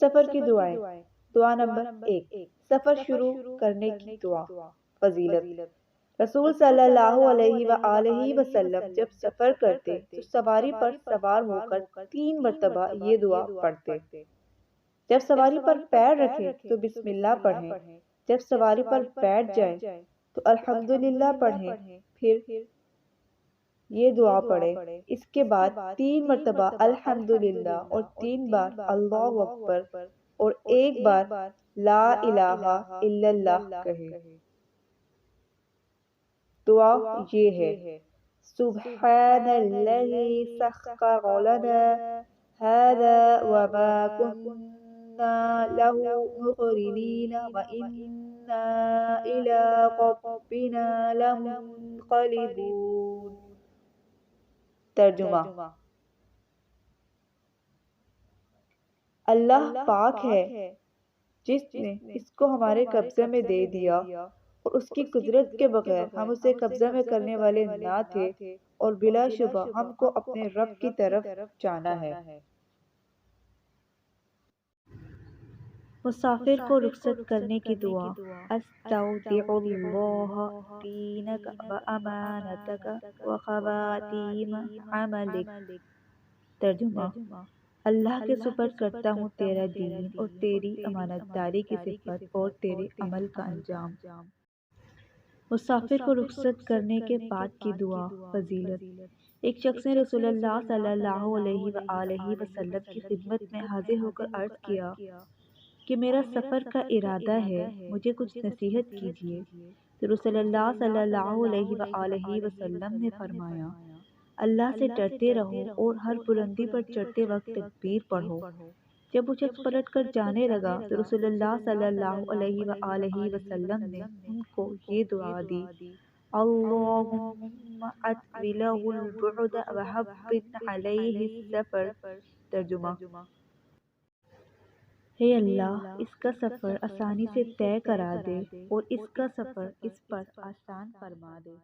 سفر کی دعائیں۔ دعا نمبر 1، سفر شروع کرنے کی دعا۔ فضیلت: رسول صلی اللہ علیہ وآلہ وسلم جب سفر کرتے تو سواری پر سوار ہو کر 3 مرتبہ یہ دعا پڑھتے۔ جب سواری پر پیر رکھیں تو بسم اللہ پڑھیں، جب سواری پر بیٹھ جائیں تو الحمدللہ پڑھیں، پھر یہ دعا پڑھیں۔ اس کے بعد 3 مرتبہ الحمدللہ اور 3 بار اللہ اکبر اور 1 بار لا الہ الا اللہ کہیں۔ دعا یہ ہے: سبحان الذی سخر لنا ھذا وما كنا له مقرنین وإنا إلی ربنا لمنقلبون۔ ترجمہ: اللہ پاک ہے جس نے اس کو ہمارے قبضے میں دے دیا، اور اس کی قدرت کے بغیر ہم اسے قبضہ میں کرنے والے نہ تھے، اور بلا شبہ ہم کو اپنے رب کی طرف جانا ہے۔ مسافر کو رخصت کرنے کی دعا۔ استودع اللہ دینک وامانتک وخواتیم عملک۔ ترجمہ: اللہ کے سپرد کرتا ہوں تیرا دین اور تیری امانت داری کی صفت اور تیرے عمل کا انجام۔ مسافر کو رخصت کرنے کے بعد کی دعا۔ فضیلت: ایک شخص نے رسول اللہ صلی اللہ علیہ وآلہ وسلم کی خدمت میں حاضر ہو کر عرض کیا کہ میرا سفر کا ارادہ ہے، مجھے کچھ نصیحت کیجیے۔ تو رسول اللہ صلی اللہ علیہ وآلہ وسلم نے فرمایا: اللہ سے ڈرتے رہو اور ہر بلندی پر چڑھتے وقت تکبیر پڑھو۔ جب وہ شخص پلٹ کر جانے لگا تو رسول اللہ صلی اللہ علیہ وآلہ وسلم نے ان کو یہ دعا دی: اللہم اطوی لہ البعد وہون علیہ السفر۔ ترجمہ: ہے اللہ، اس کا سفر آسانی سے طے کرا دے اور اس کا سفر اس پر آسان فرما دے۔